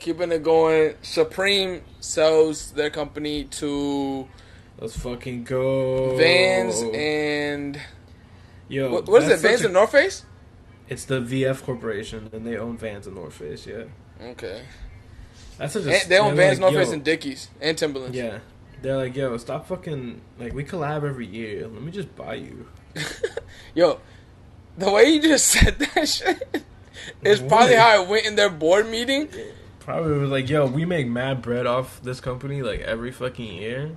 keeping it going. Supreme sells their company to Let's fucking go. Vans and Yo, what is it? Vans and North Face? It's the VF Corporation, and they own Vans and North Face. Yeah. Okay. That's such a. They own Vans, like, North Face, and Dickies and Timberlands. Yeah. They're like, yo, stop fucking like we collab every year. Let me just buy you. Yo, the way you just said that shit is probably how it went in their board meeting. Probably was like, yo, we make mad bread off this company like every fucking year.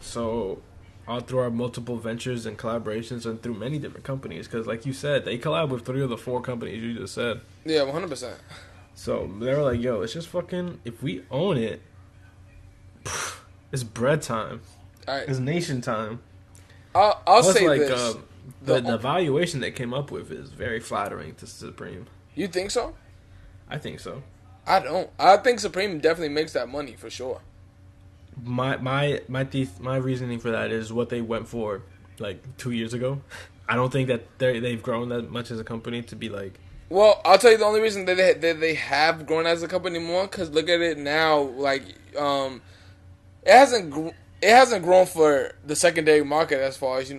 So, all through our multiple ventures and collaborations and through many different companies. Because, like you said, they collab with 3 of the 4 companies you just said. Yeah, 100%. So, they were like, yo, it's just fucking, if we own it, it's bread time. All right. It's nation time. I'll Plus, say like, this. The valuation they came up with is very flattering to Supreme. You think so? I think so. I don't. I think Supreme definitely makes that money for sure. My reasoning for that is what they went for like 2 years ago. I don't think that they've grown that much as a company to be like. Well, I'll tell you the only reason that they have grown as a company more, because look at it now. Like, it hasn't grown for the secondary market as far as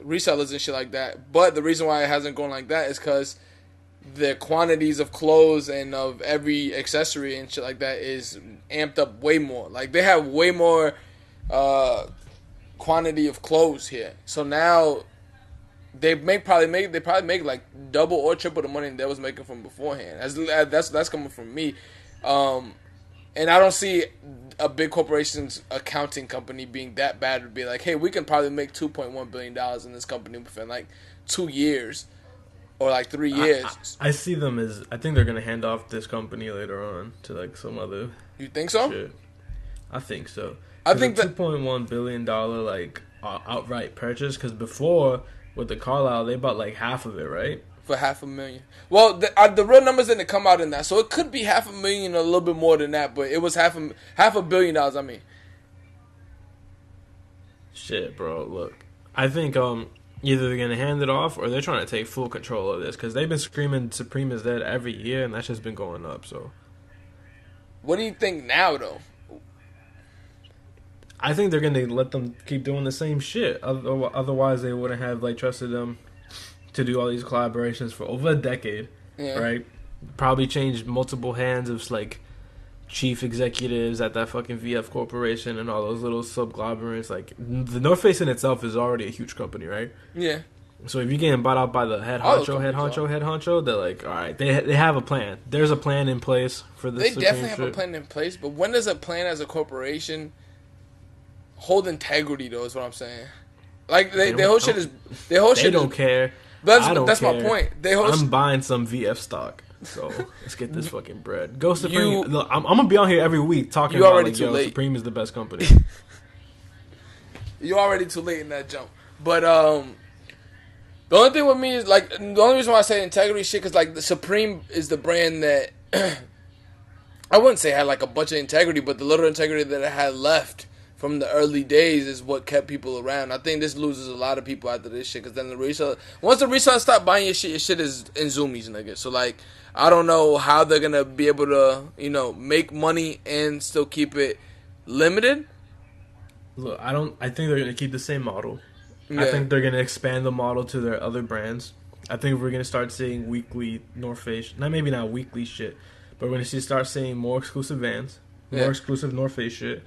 resellers and shit like that. But the reason why it hasn't grown like that is because the quantities of clothes and of every accessory and shit like that is amped up way more. Like, they have way more quantity of clothes here. So now they probably make like double or triple the money they was making from beforehand. That's coming from me. And I don't see a big corporation's accounting company being that bad to be like, hey, we can probably make $2.1 billion in this company within like 2 years. Or like 3 years. I see them as, I think they're gonna hand off this company later on to like some other. You think so? Shit. I think so. I think that $2.1 billion like outright purchase. Because before with the Carlisle, they bought like half of it, right? For $500,000. Well, the real numbers didn't come out in that, so it could be $500,000 or a little bit more than that. But it was half a billion dollars. I mean, shit, bro. Look, I think either they're gonna hand it off or they're trying to take full control of this because they've been screaming Supreme is dead every year and that's just been going up. So, what do you think now, though? I think they're gonna let them keep doing the same shit. Otherwise, they wouldn't have like trusted them to do all these collaborations for over a decade, right? Probably changed multiple hands of like chief executives at that fucking VF Corporation and all those little subglomerates. Like, the North Face in itself is already a huge company, right? Yeah. So if you're getting bought out by the head honcho, they're like, all right, they have a plan. There's a plan in place for this. They definitely have a plan in place, but when does a plan as a corporation hold integrity, though, is what I'm saying. Like, their whole shit is... They don't care. That's my point. I'm buying some VF stock. So let's get this fucking bread. Go Supreme. Look, I'm gonna be on here every week talking about like, yo, Supreme is the best company. You're already too late in that jump. But the only thing with me is like the only reason why I say integrity shit because like the Supreme is the brand that I wouldn't say had like a bunch of integrity, but the little integrity that it had left from the early days is what kept people around. I think this loses a lot of people after this shit because then once the resellers stop buying your shit is in zoomies, nigga. So like, I don't know how they're gonna be able to, make money and still keep it limited. Look, I think they're gonna keep the same model. Yeah. I think they're gonna expand the model to their other brands. I think we're gonna start seeing weekly North Face, maybe not weekly shit, but we're gonna start seeing more exclusive Vans, more exclusive North Face shit,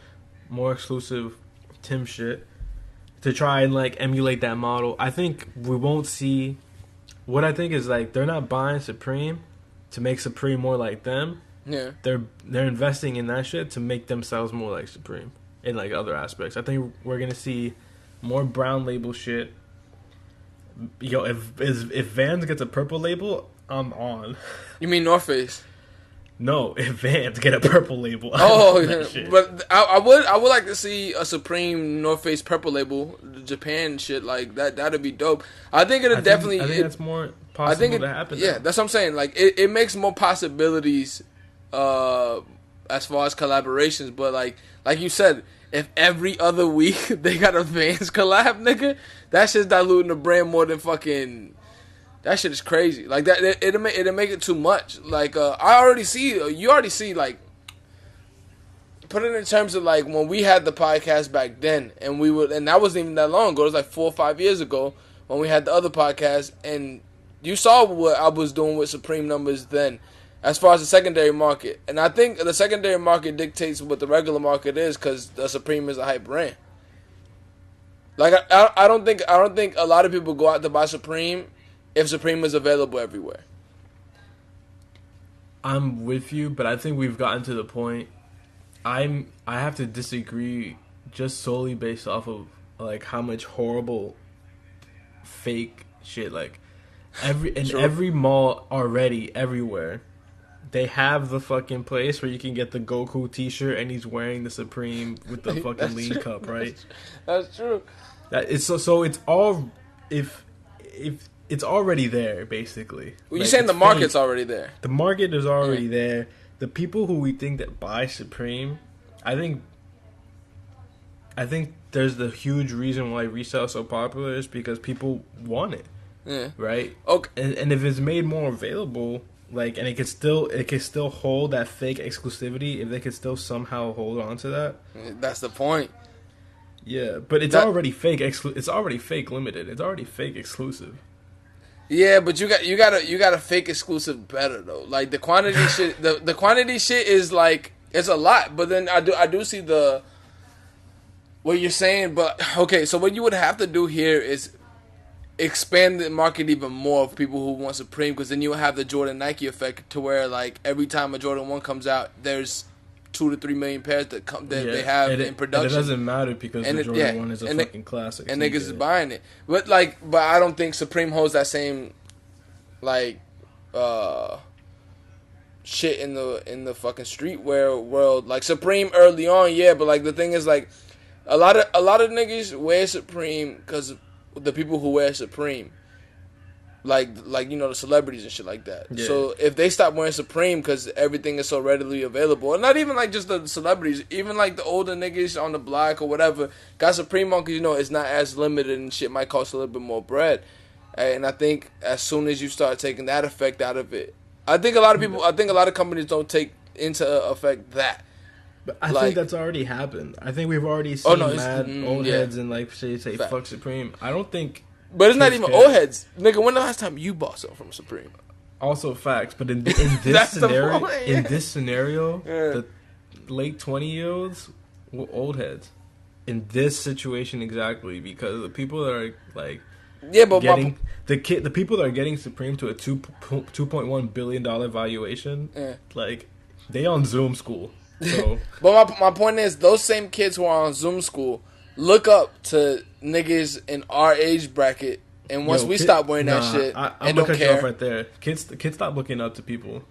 more exclusive Tim shit to try and like emulate that model. I think we won't see. What I think is like they're not buying Supreme to make Supreme more like them. Yeah, they're investing in that shit to make themselves more like Supreme in like other aspects. I think we're gonna see more brown label shit. Yo, if Vans gets a purple label, I'm on. You mean North Face? No, if Vans get a purple label. Oh, yeah. But I would like to see a Supreme North Face purple label, Japan shit like that. That'd be dope. I think it'll definitely. I think that's more possible to happen. Yeah, that's what I'm saying. Like it makes more possibilities, as far as collaborations. But like you said, if every other week they got a Vans collab, nigga, that shit's diluting the brand more than fucking That shit is crazy. Like that, it'll make it too much. Like I already see, you already see. Like, put it in terms of like when we had the podcast back then, and that wasn't even that long ago. It was like 4 or 5 years ago when we had the other podcast, and you saw what I was doing with Supreme numbers then, as far as the secondary market. And I think the secondary market dictates what the regular market is, because the Supreme is a hype brand. Like I don't think a lot of people go out to buy Supreme if Supreme is available everywhere. I'm with you, but I think we've gotten to the point. I have to disagree just solely based off of like how much horrible fake shit, like every mall already everywhere. They have the fucking place where you can get the Goku t-shirt and he's wearing the Supreme with the fucking lean cup, right? That's true. That it's so it's all if it's already there, basically. Well, you're saying the market's already there. The market is already there. The people who we think that buy Supreme, I think there's the huge reason why resale is so popular is because people want it. Yeah. Right? Okay. And if it's made more available, like, and it can still hold that fake exclusivity, if they could still somehow hold on to that. That's the point. Yeah, but it's already fake. It's already fake limited. It's already fake exclusive. Yeah, but you gotta fake exclusive better though. Like the quantity shit, the quantity shit is like it's a lot. But then I do see what you're saying. But okay, so what you would have to do here is expand the market even more of people who want Supreme, because then you have the Jordan Nike effect to where like every time a Jordan 1 comes out, there's 2 to 3 million pairs that they have in production. And it doesn't matter because the Jordan 1 is a fucking classic. And niggas is buying it. But I don't think Supreme holds that same like shit in the fucking streetwear world. Like Supreme early on, yeah, but like the thing is like a lot of niggas wear Supreme because the people who wear Supreme, like you know, the celebrities and shit like that. Yeah. So if they stop wearing Supreme because everything is so readily available, and not even like just the celebrities, even like the older niggas on the block or whatever got Supreme on, because you know it's not as limited and shit might cost a little bit more bread. And I think as soon as you start taking that effect out of it, I think a lot of companies don't take into effect that. But I think that's already happened. I think we've already seen mad old heads and like say fuck Supreme. I don't think. But it's not even old heads, nigga. When the last time you bought something from Supreme? Also facts, but in this scenario, the late 20-year-olds were old heads. In this situation exactly, because the people that are like getting the people that are getting Supreme to a $2.1 billion valuation, like they on Zoom school. So. But my point is, those same kids who are on Zoom school look up to niggas in our age bracket, and once we stop wearing that shit, I'm don't cut care. You off right there. Kids stop looking up to people.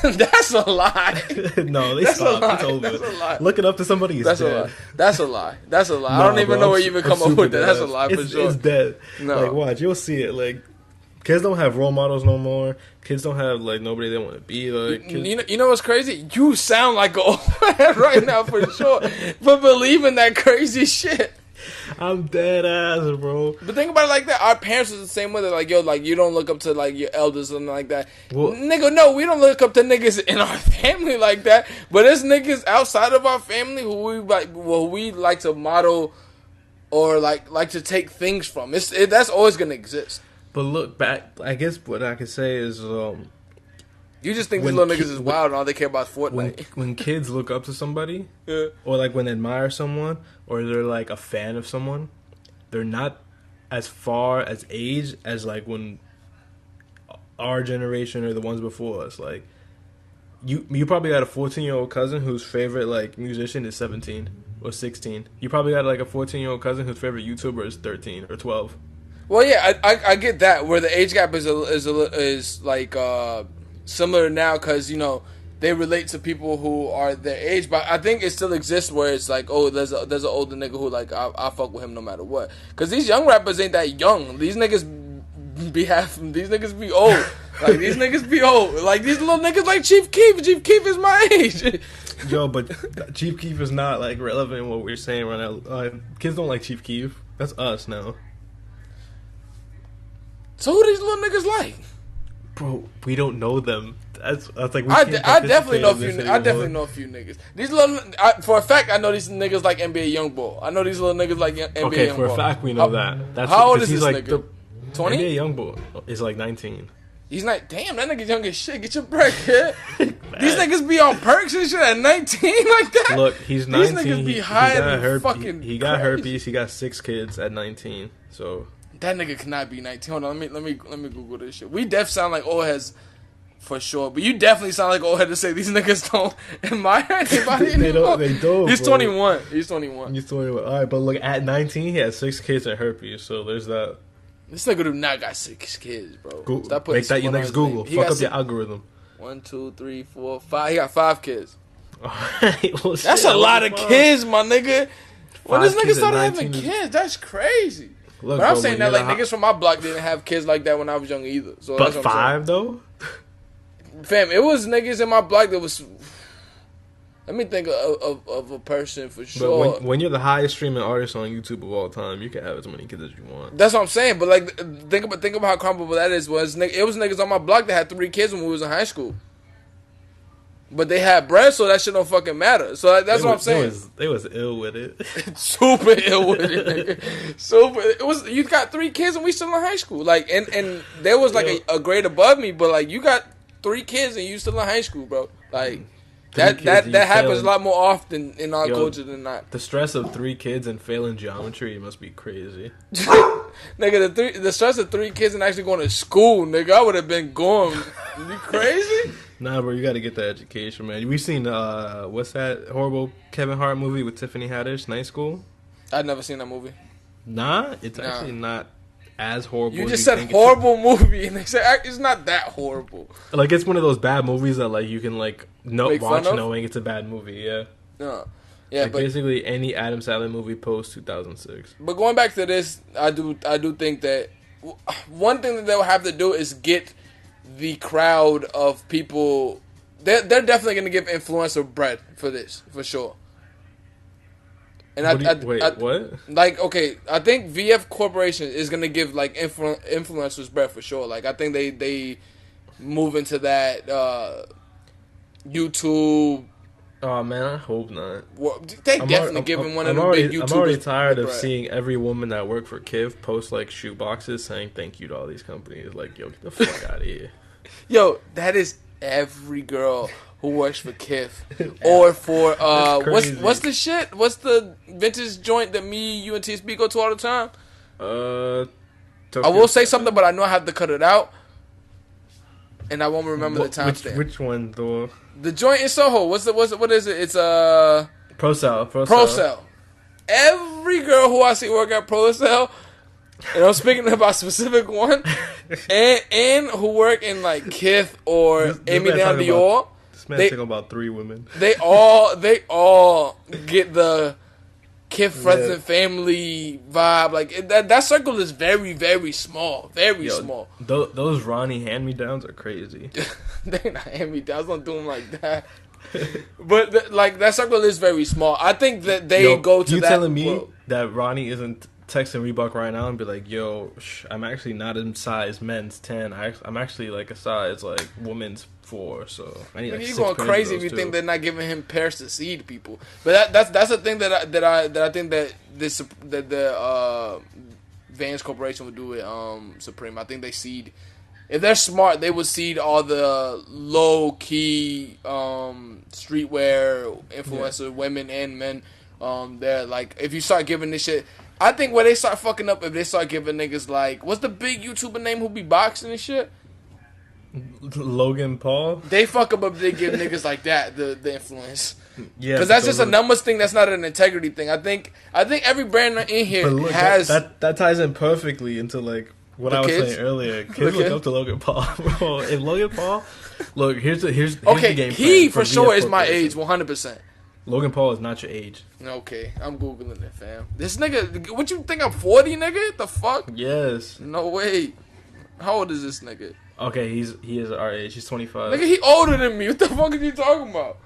That's a lie. No, they stop. It's over. That's a lie. Looking up to somebody is dead. That's a lie. That's a lie. I don't even know where you even come up with that. That's a lie for sure. It's dead. No. Like, watch, you'll see it. Like, kids don't have role models no more. Kids don't have like nobody they want to be like. You know what's crazy? You sound like an old man right now for sure, for believing that crazy shit. I'm dead ass, bro. But think about it like that. Our parents was the same way. They're like, yo, like you don't look up to like your elders or something like that. Well, nigga, no, we don't look up to niggas in our family like that. But there's niggas outside of our family who we like to model or like to take things from. That's always gonna exist. But look back, I guess what I could say is, you just think these little niggas is wild and all they care about is Fortnite. When kids look up to somebody, yeah. Or like when they admire someone, or they're like a fan of someone, they're not as far as age as like when our generation or the ones before us. Like you probably got a 14-year-old cousin whose favorite like musician is 17 or 16. You probably got like a 14-year-old cousin whose favorite YouTuber is 13 or 12. Well, yeah, I get that, where the age gap is like similar now, because you know they relate to people who are their age, but I think it still exists where it's like, oh, there's an older nigga who like I fuck with him no matter what, because these young rappers ain't that young. These niggas be old. Like these niggas be old. Like these little niggas like Chief Keef. Chief Keef is my age. Yo, but Chief Keef is not like relevant in what we're saying right now. Kids don't like Chief Keef. That's us now. So who these little niggas like? Bro, we don't know them. That's like I definitely know a few. I definitely know a few niggas. These little, for a fact, I know these niggas like NBA YoungBoy. I know these little niggas like NBA YoungBoy. Okay, for a fact we know that. That's how old is he's this like nigga? 20? NBA YoungBoy is like 19. He's like, damn, that nigga's young as shit. Get your break, kid. These niggas be on perks and shit at 19 like that. Look, he's 19. These niggas be high and fucking he got crazy. herpes. He got 6 kids at 19. So that nigga cannot be 19. Hold on, let me Google this shit. We def sound like old heads for sure, but you definitely sound like old head to say these niggas don't admire anybody anymore. They don't. He's bro. 21. He's 21. He's 21. All right, but look, at 19, he had 6 kids and herpes. So there's that. This nigga do not got 6 kids, bro. Google. Stop putting Make that your next Google. Fuck up your algorithm. 1, 2, 3, 4, 5. He got 5 kids. Alright, well, That's a lot of kids, my nigga. When this nigga kids started at having 19 kids, that's crazy. Look, but I'm bro, saying that like niggas from my block didn't have kids like that when I was young either. So but that's what I'm 5 though. Fam, it was niggas in my block that was. Let me think of a person for sure. But when you're the highest streaming artist on YouTube of all time, you can have as many kids as you want. That's what I'm saying. But like, think about how comparable that is. It was niggas on my block that had 3 kids when we was in high school. But they had bread, so that shit don't fucking matter. So that's what I'm saying. They was ill with it. Super ill with it, nigga. Super. It was. You got 3 kids and we still in high school. Like, and there was like a grade above me, but like you got 3 kids and you still in high school, bro. Like. That happens a lot more often in our culture than not. The stress of 3 kids and failing geometry must be crazy. Nigga, the stress of 3 kids and actually going to school, nigga, I would have been gone. You crazy? Nah, bro, you got to get the education, man. We seen what's that horrible Kevin Hart movie with Tiffany Haddish, Night School? I've never seen that movie. Nah, it's actually not as horrible. You just said horrible movie, and they said it's not that horrible. Like it's one of those bad movies that like you can like watch knowing it's a bad movie. Yeah. No. Yeah, like, but basically any Adam Sandler movie post 2006. But going back to this, I do think that one thing that they'll have to do is get the crowd of people. They're definitely going to give influencer bread for this for sure. And what? Like, okay, I think VF Corporation is gonna give like influencers bread for sure. Like, I think they move into that YouTube. Oh man, I hope not. Well, they definitely giving one of the big YouTubers. I'm already tired of seeing every woman that worked for Kith post like shoe boxes saying thank you to all these companies. Like, yo, get the fuck out of here. Yo, that is every girl who works for Kith or for what's the shit? What's the vintage joint that me, you, and TSB go to all the time? I will say something, but I know I have to cut it out, and I won't remember the timestamp. Which one though? The joint in Soho. What is it? It's ProCell. Every girl who I see work at ProCell, and I'm speaking about a specific one, and who work in like Kith or Amy Down Dior. This man's talking about 3 women. They all get the Kith friends and family vibe. Like that circle is very, very small. Very small. Those Ronnie hand-me-downs are crazy. They not hand-me-downs. Don't do them like that. But like that circle is very small. I think that they go to that. You telling me that Ronnie isn't texting Reebok right now and be like, yo, I'm actually not in size men's 10. I'm actually like a size like women's 4. So I need like you're 6 going crazy if you think they're not giving him pairs to seed people. But that's the thing that I think that the Vans Corporation would do with Supreme. I think they seed. If they're smart, they would seed all the low key streetwear influencer women and men. They're like, if you start giving this shit, I think where they start fucking up if they start giving niggas like, what's the big YouTuber name who be boxing and shit? Logan Paul. They fuck up if they give niggas like that the influence. Yeah, because that's just a numbers thing. That's not an integrity thing. I think every brand in here has that ties in perfectly into like what I was saying earlier. Kids look up to Logan Paul, bro. If Logan Paul, look, here's the game. He for sure is my age, 100%. Logan Paul is not your age. Okay, I'm googling it, fam. This nigga, what you think I'm 40, nigga? The fuck? Yes. No way. How old is this nigga? Okay, he is our age. He's 25. Nigga, he older than me. What the fuck are you talking about?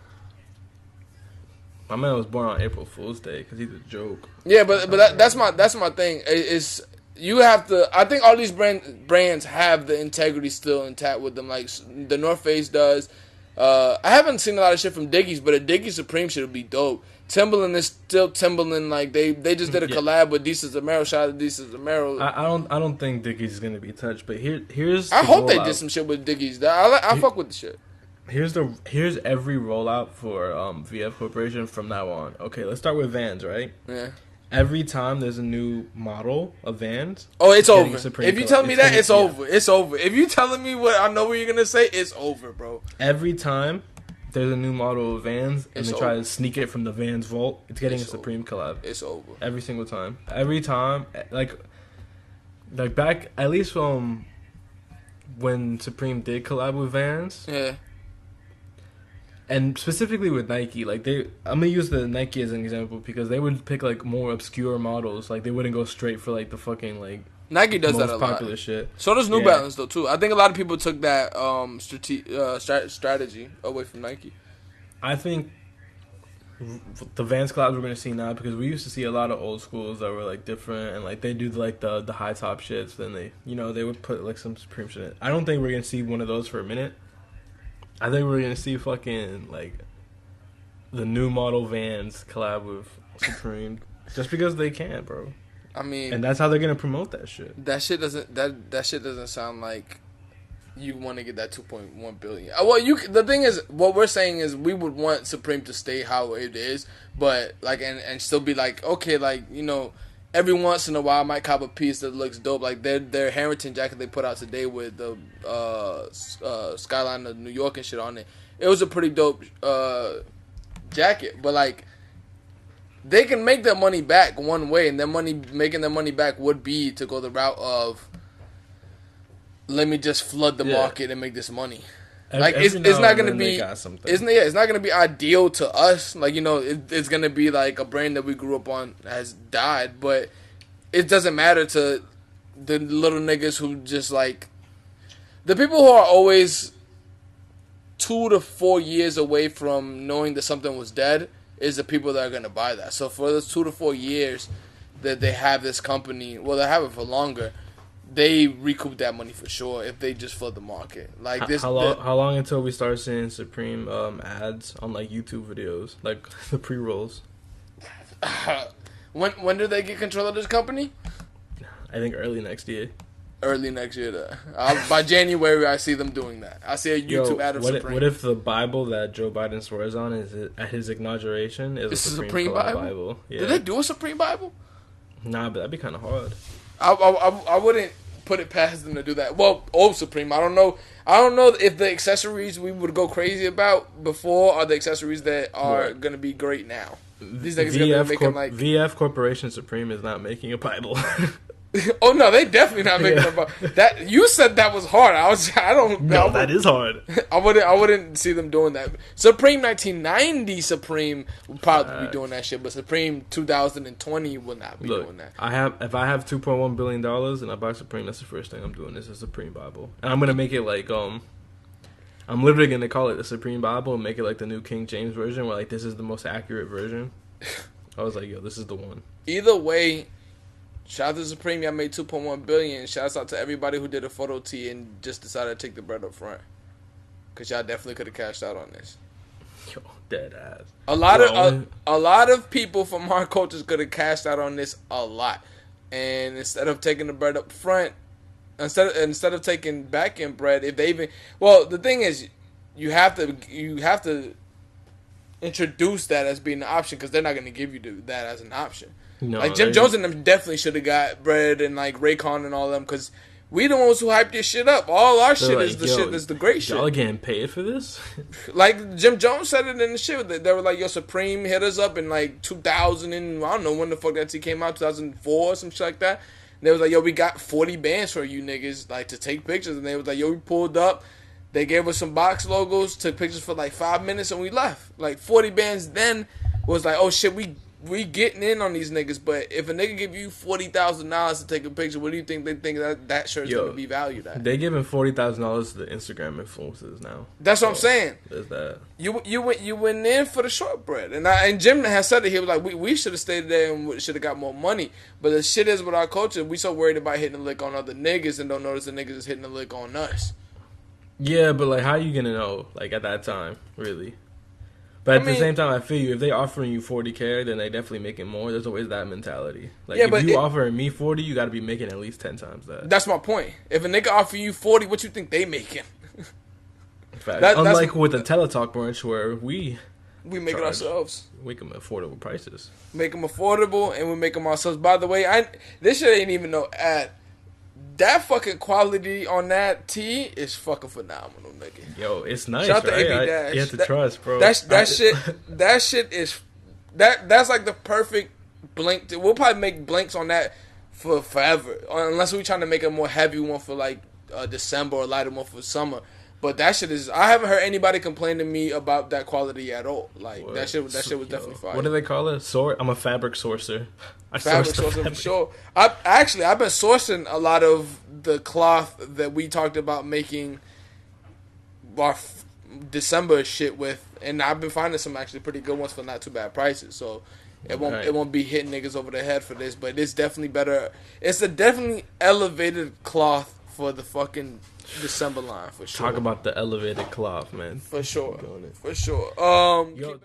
My man was born on April Fool's Day because he's a joke. Yeah, but that's my thing. It's you have to. I think all these brands have the integrity still intact with them. Like the North Face does. I haven't seen a lot of shit from Dickies, but a Dickies Supreme shit would be dope. Timberland is still Timberland. Like they just did a collab with Desus Amaro. Shout out to Desus Amaro. I don't think Dickies is gonna be touched. But here's. I hope they did some shit with Dickies. I fuck with the shit. Here's every rollout for VF Corporation from now on. Okay, let's start with Vans, right? Yeah. Every time there's a new model of Vans, it's over. If you tell me that, it's over. It's over. If you telling me what I know what you're gonna say, it's over, bro. Every time there's a new model of Vans and they try to sneak it from the Vans vault, it's getting a Supreme collab. It's over. Every single time. Every time, like back at least from when Supreme did collab with Vans. Yeah. And specifically with Nike, like I'm gonna use the Nike as an example because they would pick like more obscure models. Like they wouldn't go straight for like the fucking like Nike does that a lot. Popular shit. So does New Balance though too. I think a lot of people took that strategy away from Nike. I think the Vans collabs we're gonna see now because we used to see a lot of old schools that were like different and like they do like the high top shits. Then they would put like some Supreme shit in. I don't think we're gonna see one of those for a minute. I think we're gonna see fucking like the new model Vans collab with Supreme just because they can, bro. I mean, and that's how they're gonna promote that shit. That shit doesn't sound like you want to get that 2.1 billion. Well, the thing is, what we're saying is we would want Supreme to stay how it is, but like and still be like okay, like every once in a while I might cop a piece that looks dope. Like their Harrington jacket they put out today with the skyline of New York and shit on it. It was a pretty dope jacket, but like they can make their money back one way, and making their money back would be to go the route of let me just flood the market and make this money. Like it's not gonna be it's not gonna be ideal to us. Like it's gonna be like a brand that we grew up on has died, but it doesn't matter to the little niggas who just like the people who are always 2 to 4 years away from knowing that something was dead is the people that are gonna buy that. So for those 2 to 4 years that they have this company, well, they have it for longer. They recoup that money for sure if they just flood the market. Like this. How long until we start seeing Supreme ads on like YouTube videos, like the pre-rolls? When do they get control of this company? I think early next year. Early next year. By January, I see them doing that. I see a YouTube ad of Supreme. What if the Bible that Joe Biden swears on is at his inauguration is a Supreme Bible? Yeah. Did they do a Supreme Bible? Nah, but that'd be kind of hard. I wouldn't put it past them to do that. Well, Supreme. I don't know if the accessories we would go crazy about before are the accessories that are going to be great now. These niggas going to be making like VF Corporation Supreme is not making a Bible. Oh no, they definitely not making a Bible. That you said that was hard. That is hard. I wouldn't see them doing that. Supreme 1990 Supreme would probably be doing that shit, but Supreme 2020 will not be doing that. If I have $2.1 billion and I buy Supreme, that's the first thing I'm doing is a Supreme Bible, and I'm gonna make it like I'm literally gonna call it the Supreme Bible and make it like the new King James version, where like this is the most accurate version. I was like, yo, this is the one. Either way. Shout out to Supreme, y'all made $2.1 billion. Shouts out to everybody who did a photo tee and just decided to take the bread up front. Because y'all definitely could have cashed out on this. Yo, dead ass. A lot of people from our cultures could have cashed out on this a lot. And instead of taking the bread up front, instead of taking back end bread, if they even... Well, the thing is, you have to introduce that as being an option because they're not going to give you that as an option. No, like Jim Jones and them definitely should have got bread and like Raycon and all them because we the ones who hyped this shit up. All our shit is the shit that's the great shit. Y'all getting paid for this? Like Jim Jones said it in the shit. They were like, "Yo, Supreme hit us up in like 2000 and I don't know when the fuck that came out, 2004 or some shit like that." And they was like, "Yo, we got 40 bands for you niggas like to take pictures." And they was like, "Yo, we pulled up." They gave us some box logos, took pictures for like 5 minutes, and we left. Like 40 bands then was like, "Oh shit, we we getting in on these niggas, but if a nigga give you $40,000 to take a picture, what do you think they think that shirt's gonna be valued at? They giving $40,000 to the Instagram influencers now. That's what I'm saying. There's that. You went in for the shortbread, and Jim has said it. He was like, we should have stayed there and should have got more money. But the shit is with our culture, we so worried about hitting the lick on other niggas and don't notice the niggas is hitting the lick on us. Yeah, but like, how you gonna know? Like at that time, really. But at the same time, I feel you. If they offering you $40K, then they definitely making more. There's always that mentality. Like, if you offering me 40, you got to be making at least 10 times that. That's my point. If a nigga offer you 40, what you think they making? Unlike with the Telatalk branch, where we make it ourselves. We make them affordable prices. Make them affordable, and we make them ourselves. By the way, this shit ain't even no ad. That fucking quality on that tee is fucking phenomenal, nigga. Yo, it's nice. Shout out right? to AB Dash. You have to trust, bro. That shit is that's like the perfect blank. We'll probably make blanks on that for forever, unless we trying to make a more heavy one for like December or a lighter one for summer. But that shit is. I haven't heard anybody complain to me about that quality at all. Like that shit was definitely fire. What do they call it? I'm a fabric sourcer. Fabric sourcer for sure. I've been sourcing a lot of the cloth that we talked about making our December shit with, and I've been finding some actually pretty good ones for not too bad prices. So it won't be hitting niggas over the head for this, but it's definitely better. It's a definitely elevated cloth for the fucking December line for sure. Talk about the elevated cloth, man. For sure. For sure. Yo,